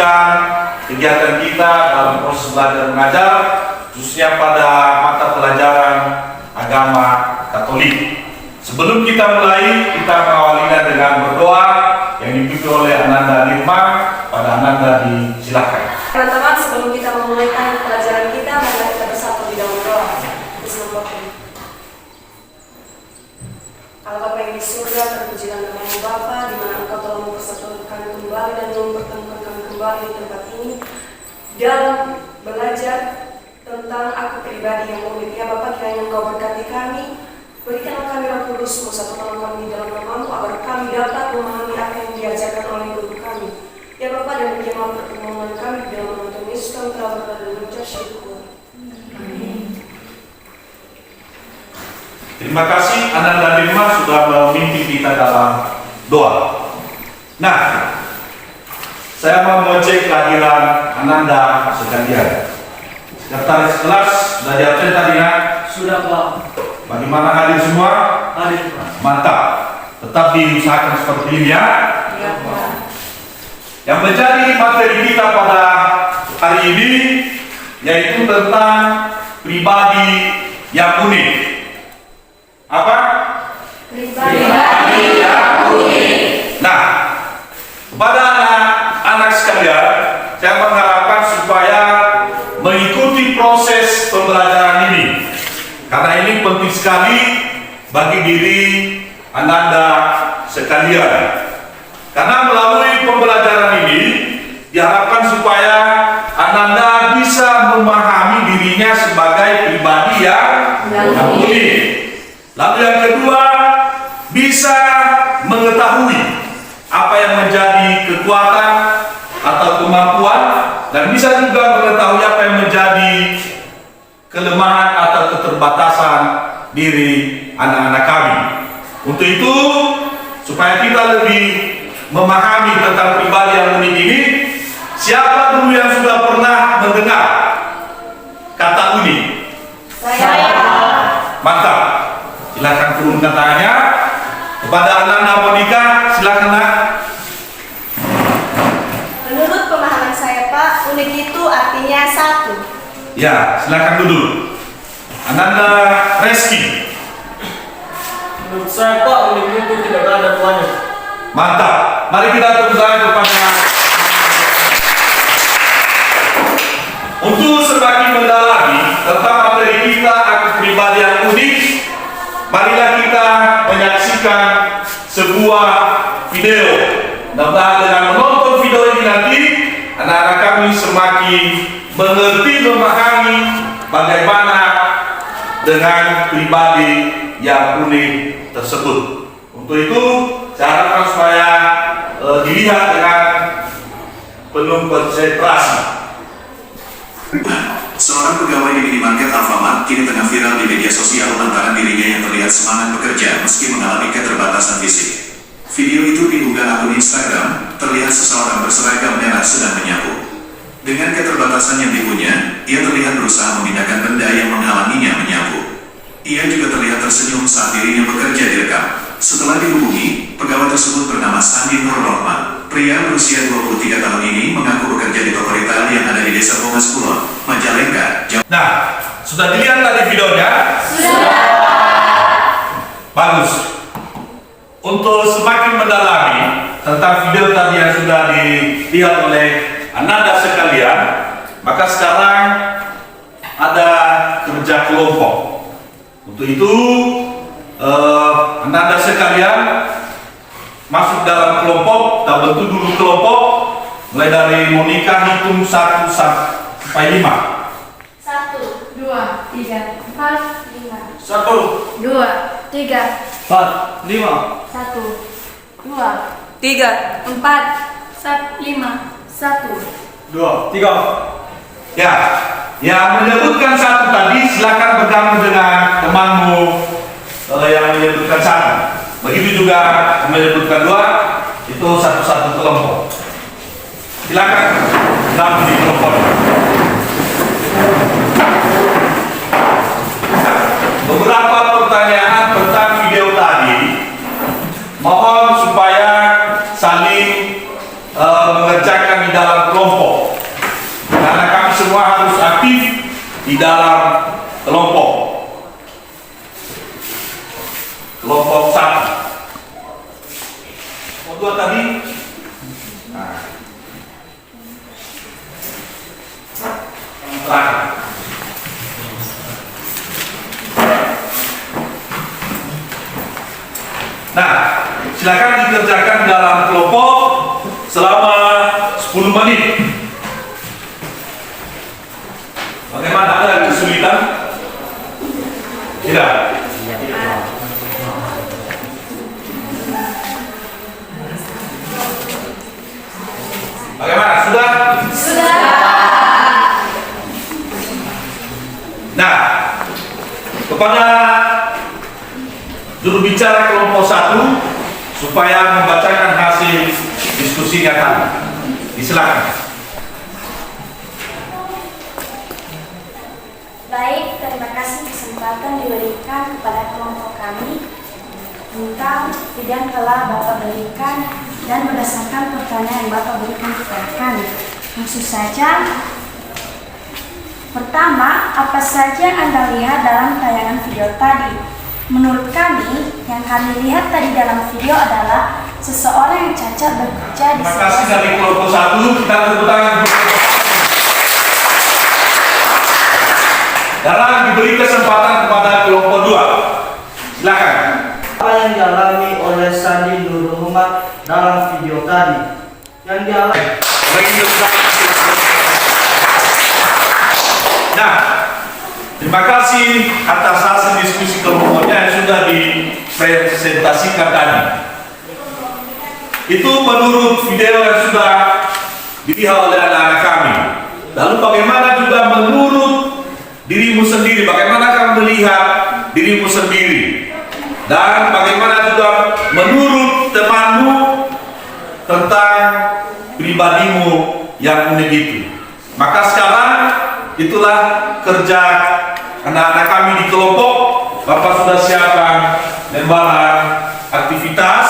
melanjutkan kegiatan kita dalam proses belajar mengajar, khususnya pada mata pelajaran agama Katolik. Sebelum kita mulai, kita mengawalinya dengan berdoa yang dipimpin oleh Ananda Nirma. Pada Ananda disilakan. Teman-teman, sebelum kita memulaikan pelajaran kita, mari kita bersatu di dalam doa. Bismillahirrahmanirrahim. Allah Bapa yang di surga, terpujilah nama-Mu Bapa, di mana Engkau telah mempersatukan kami kembali dan mempertemukan kami kembali di tempat ini dalam belajar tentang aku pribadi yang unik. Ya Bapa, kiranya Engkau berkati kami, berikanlah kami Roh Kudus-Mu, satukan kami di dalam nama-Mu, agar kami dapat memahami apa yang diajarkan oleh guru kami. Ya Bapa, dan berikanlah pertemuan kami di dalam nama Tuhan Yesus, kami telah berdoa dan mengucap syukur. Amin. Terima kasih Ananda Nirma sudah memimpin kita dalam doa. Nah, saya mau mengecek kehadiran Ananda sekalian. Sekretaris kelas sudah diabsen tadi ya? Sudah Pak. Bagaimana hadir semua? Hadir Pak. Mantap. Tetap diusahakan seperti ini ya. Ya Pak. Yang menjadi materi kita pada hari ini yaitu tentang pribadi yang unik. Apa? Pribadi yang unik. Nah, kepada anak-anak sekalian, saya mengharapkan supaya mengikuti proses pembelajaran ini, karena ini penting sekali bagi diri Ananda sekalian. Karena melalui pembelajaran ini diharapkan supaya Ananda bisa memahami dirinya sebagai pribadi yang unik. Lalu yang kedua, bisa mengetahui apa yang menjadi kekuatan atau kemampuan, dan bisa juga mengetahui apa yang menjadi kelemahan atau keterbatasan diri anak-anak kami. Untuk itu, supaya kita lebih memahami tentang pribadi yang unik ini, siapa dulu yang sudah pernah mendengar kata unik? Saya. Mantap. Silakan turunkan tangannya. Kepada Ananda Monika, silakan nak. Menurut pemahaman saya Pak, unik itu artinya satu. Ya, silakan duduk. Ananda Reski. Menurut saya Pak, unik itu tidak ada tuanya. Mantap. Mari kita tepuk tangan kepada. Untuk semakin mendalami tentang materi kita aku pribadi yang unik, marilah kita menyaksikan sebuah video. Mudah-mudahan dengan menonton video ini nanti, anak-anak kami semakin mengerti, memahami bagaimana dengan pribadi yang unik tersebut. Untuk itu, saya harapkan supaya dilihat dengan penuh konsentrasi. Seorang pegawai di minimarket Alfamart kini tengah viral di media sosial lantaran dirinya yang terlihat semangat bekerja meski mengalami keterbatasan fisik. Video itu diunggah akun Instagram, terlihat seseorang berseragam merah sedang menyapu. Dengan keterbatasan yang dipunya, ia terlihat berusaha memindahkan benda yang menghalanginya menyapu. Ia juga terlihat tersenyum saat dirinya bekerja direkam. Setelah dihubungi, pegawai tersebut bernama Sandi Nur Rohman. Pria berusia 23 tahun ini mengaku bekerja di toko retail yang ada di Desa Bongas Kulon, Majalengka, Jawa. Nah, sudah dilihat tadi videonya? Sudah. Bagus. Untuk semakin mendalami tentang video tadi yang sudah dilihat oleh Ananda sekalian, maka sekarang ada kerja kelompok. Untuk itu, Ananda sekalian masuk dalam kelompok, dan bentuk dulu kelompok, mulai dari Monika hitung 1 sampai 5. 1, 2, 3, 4, 5. 1, 2, 3, 4, 5. 1, 2, 3, 4, 5, 1. 2, 3. Ya, yang menyebutkan 1 tadi silakan bergabung dengan temanmu yang menyebutkan 1. Begitu juga menyebutkan 2, itu satu-satu kelompok. Silakan gabung di kelompok. Beberapa pertanyaan tentang video tadi, mohon supaya saling mengerjakan di dalam kelompok. dalam kelompok. Kelompok 1. Kelompok 2 tadi. Nah. Yang terakhir. Nah, silakan dikerjakan dalam kelompok selama 10 menit. Bagaimana, ada kesulitan? Tidak. Bagaimana? Sudah? Sudah. Nah, kepada juru bicara kelompok 1 supaya membacakan hasil diskusinya tadi. Silakan. Baik, terima kasih kesempatan diberikan kepada kelompok kami tentang video yang telah Bapak berikan dan berdasarkan pertanyaan yang Bapak berikan kepada kami. Langsung saja. Pertama, apa saja yang Anda lihat dalam tayangan video tadi? Menurut kami, yang kami lihat tadi dalam video adalah seseorang yang cacat bekerja di Terima kasih dari kelompok 1, kita tepuk tangan. Sekarang diberi kesempatan kepada kelompok 2. Silakan. Apa yang dialami oleh Sandi Nur Muhammad dalam video tadi? Yang dialami Nah, terima kasih atas hasil diskusi kelompoknya yang sudah dipresentasikan tadi. Itu menurut video yang sudah dilihat oleh anak-anak kami. Lalu bagaimana juga menurut dirimu sendiri, bagaimana kamu melihat dirimu sendiri, dan bagaimana juga menurut temanmu tentang pribadimu yang unik itu. Maka sekarang itulah kerja anak-anak kami di kelompok. Bapak sudah siapkan lembaran aktivitas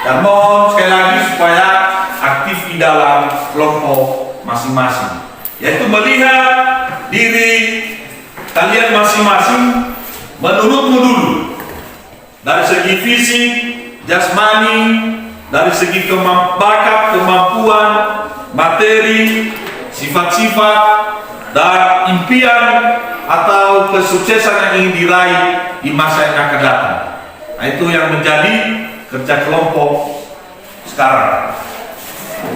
dan mohon sekali lagi supaya aktif di dalam kelompok masing-masing, yaitu melihat diri kalian masing-masing menurutmu dulu, dari segi fisik, jasmani, dari segi bakat, kemampuan, materi, sifat-sifat, dan impian atau kesuksesan yang ingin diraih di masa yang akan datang. Nah, itu yang menjadi kerja kelompok sekarang.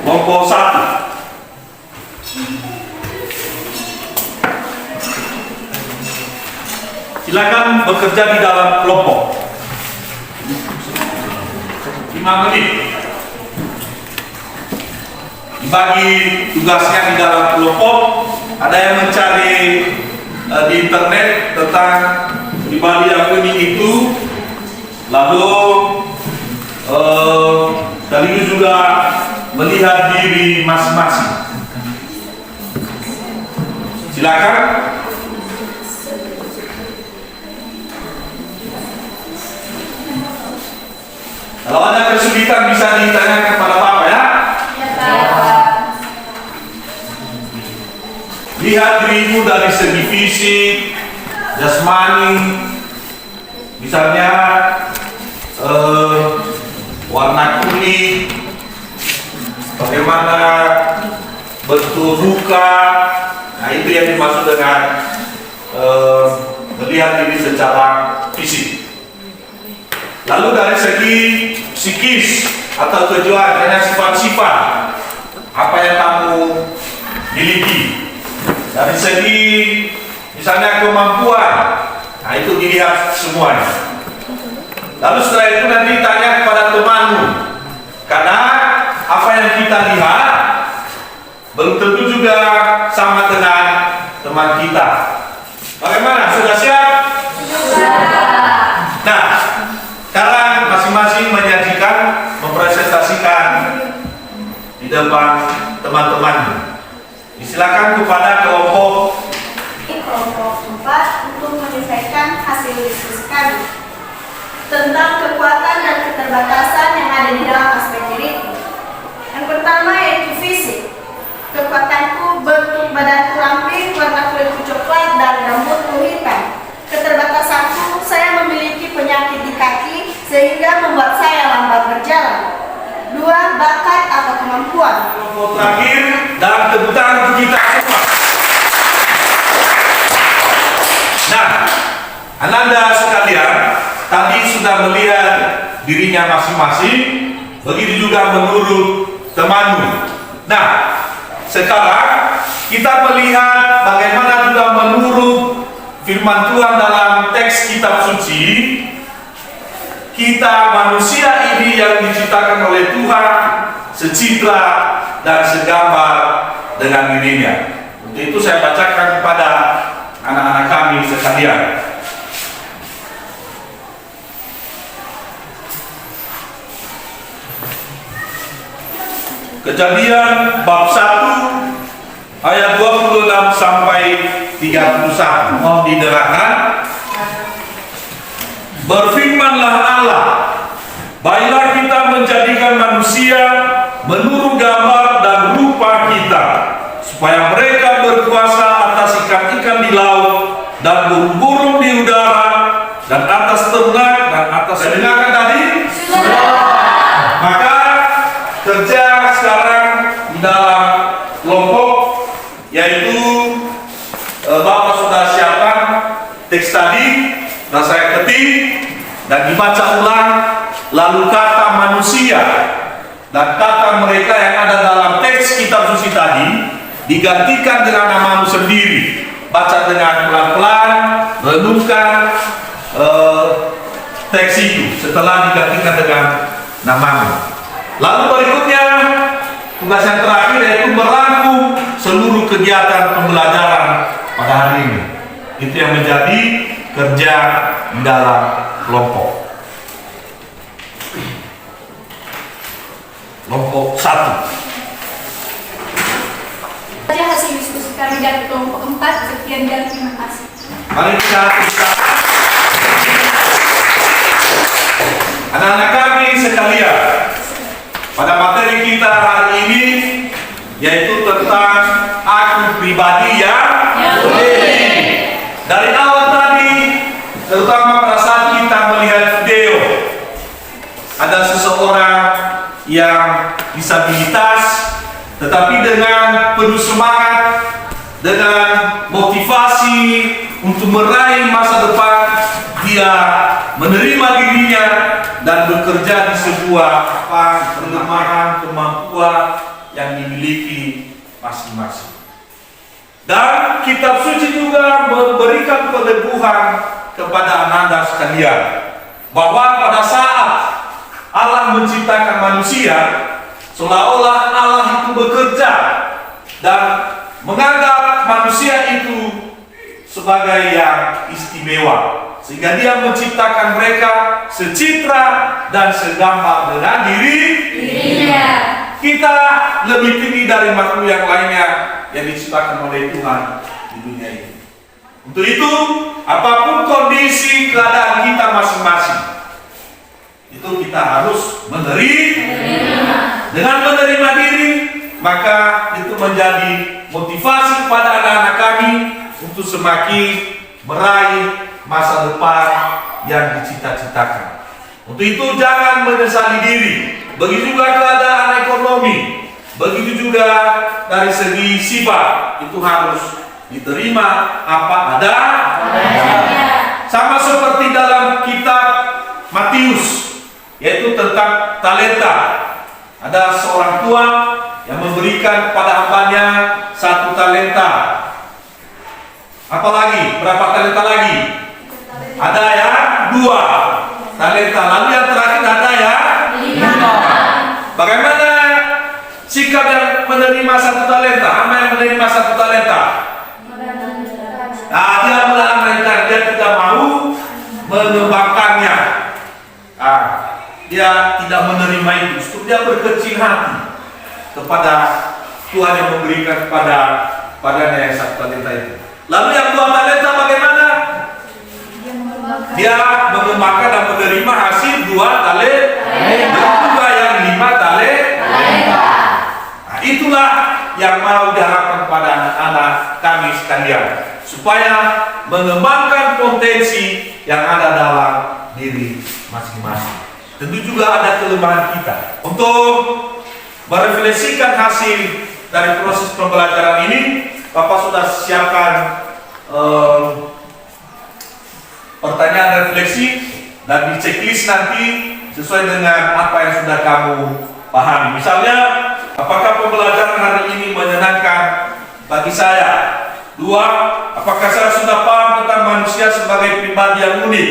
Kelompok 1. Silakan bekerja di dalam kelompok. 5 menit. Dibagi tugasnya di dalam kelompok. Ada yang mencari di internet tentang pribadi yang unik itu, lalu sekaligus juga melihat diri masing-masing. Silakan. Kalau ada kesulitan bisa ditanyakan kepada Bapak ya. Lihat dirimu dari segi fisik, jasmani, misalnya warna kulit, bagaimana bentuk muka. Nah, itu yang dimaksud dengan melihat diri secara fisik. Lalu dari segi psikis atau tujuan, hanya sifat-sifat apa yang kamu miliki. Dari segi misalnya kemampuan, nah itu dilihat semuanya. Lalu setelah itu nanti tanya kepada temanmu, karena apa yang kita lihat belum tentu juga sama dengan teman kita. Bagaimana? Sudah siap? Nah, sekarang masing-masing menyajikan, mempresentasikan di depan teman-temannya. Silakan kepada kelompok 4 untuk menyampaikan hasil diskusi kami tentang kekuatan dan keterbatasan yang ada di dalam aspek diriku. Yang pertama yaitu fisik. Kekuatanku bentuk badanku ramping, warna kulitku coklat, dan rambutku hitam. Keterbatasanku, saya memiliki penyakit di kaki sehingga membuat saya lambat berjalan. 2. Bakat atau kemampuan. Kelompok terakhir dan tepuk tangan untuk kita semua. Nah, Ananda sekalian tadi sudah melihat dirinya masing-masing, begitu juga menurut temanmu. Nah, sekarang kita melihat bagaimana juga menurut firman Tuhan dalam teks kitab suci. Kita manusia ini yang diciptakan oleh Tuhan secitra dan segambar dengan dirinya. Untuk itu saya bacakan kepada anak-anak kami sekalian. Kejadian bab 1 ayat 26 sampai 31. Mohon didengarkan. Berfirmanlah Allah, baiklah kita menjadikan manusia menurut gambar dan rupa kita, supaya mereka berkuasa atas ikan-ikan di laut dan burung-burung di udara dan atas ternak dan atas. Dengarkan tadi? Maka kerja sekarang di dalam kelompok, yaitu Bapak sudah siapkan teks tadi, dan saya ketik dan dibaca ulang, lalu kata manusia dan kata mereka yang ada dalam teks kitab suci tadi digantikan dengan namamu sendiri. Baca dengan pelan-pelan, renungkan teks itu setelah digantikan dengan namamu. Lalu berikutnya tugas yang terakhir yaitu merangkum seluruh kegiatan pembelajaran pada hari ini. Itu yang menjadi kerja di dalam kelompok. Kelompok 1. Saja hasil diskusi kami dari kelompok 4. Sekian dan terima kasih. Mari kita anak-anak kami sekalian, pada materi kita hari ini yaitu tentang aku pribadi yang dari awal tadi, terutama pada saat kita melihat video, ada seseorang yang disabilitas, tetapi dengan penuh semangat, dengan motivasi untuk meraih masa depan, dia menerima dirinya dan bekerja di sebuah kelemahan kemampuan yang dimiliki masing-masing. Dan kitab suci juga memberikan peneguhan kepada Ananda sekalian bahwa pada saat Allah menciptakan manusia, seolah-olah Allah itu bekerja dan menganggap manusia itu sebagai yang istimewa, sehingga dia menciptakan mereka secitra dan segambar dengan dirinya. Kita lebih tinggi dari makhluk yang lainnya yang diciptakan oleh Tuhan di dunia ini. Untuk itu, apapun kondisi keadaan kita masing-masing, itu kita harus menerima. Dengan menerima diri, maka itu menjadi motivasi pada anak-anak kami untuk semakin meraih masa depan yang dicita-citakan. Untuk itu jangan menyesali diri. Begitu juga keadaan ekonomi, begitu juga dari segi sifat, itu harus diterima apa ada. Sama seperti dalam kitab Matius, yaitu tentang talenta. Ada seorang tua yang memberikan kepada hambanya 1 talenta. Apalagi berapa talenta lagi? Ada ya 2 talenta. Lalu yang terakhir ada ya 5. Bagaimana sikap yang menerima 1 talenta? Ama yang menerima 1 talenta? Nah, dia melarangkan, dia tidak mau mengembangkannya. Nah, dia tidak menerima itu. Justru dia berkecil hati kepada Tuhan yang memberikan padanya yang 1 talenta itu. Lalu yang 2 talenta bagaimana? Dia mengembangkan dan menerima hasil 2 talenta. Juga yang 5 talenta. Nah, itulah yang mau diharapkan kepada anak-anak kami sekalian, supaya mengembangkan potensi yang ada dalam diri masing-masing. Tentu juga ada kelemahan kita. Untuk merefleksikan hasil dari proses pembelajaran ini, Bapak sudah siapkan pertanyaan refleksi dan di checklist nanti sesuai dengan apa yang sudah kamu pahami. Misalnya, apakah pembelajaran hari ini menyenangkan bagi saya? 2. Apakah saya sudah paham tentang manusia sebagai pribadi yang unik?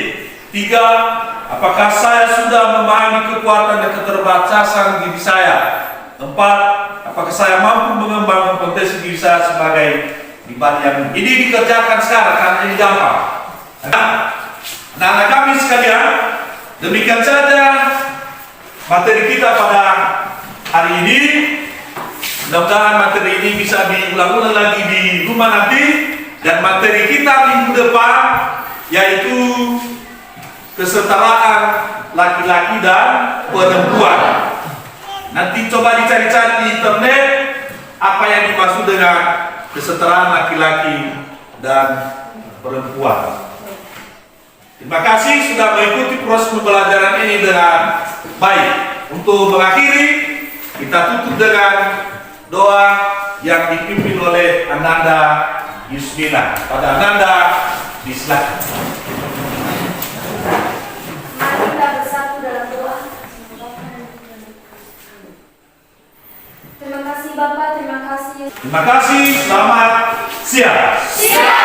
3. Apakah saya sudah memahami kekuatan dan keterbatasan diri saya? 4. Apakah saya mampu mengembangkan potensi diri saya sebagai pribadi yang unik? Ini dikerjakan sekarang karena ini gampang. Nah, anak-anak kami sekalian, demikian saja materi kita pada hari ini. Mudah-mudahan materi ini bisa diulang-ulang lagi di rumah nanti. Dan materi kita minggu depan yaitu kesetaraan laki-laki dan perempuan. Nanti coba dicari-cari di internet apa yang dimaksud dengan kesetaraan laki-laki dan perempuan. Terima kasih sudah mengikuti proses pembelajaran ini dengan baik. Untuk mengakhiri, kita tutup dengan doa yang dipimpin oleh Ananda Yusmina. Pada Ananda, disilakan. Mari kita bersatu dalam doa. Terima kasih Bapak, terima kasih. Terima kasih, selamat siang.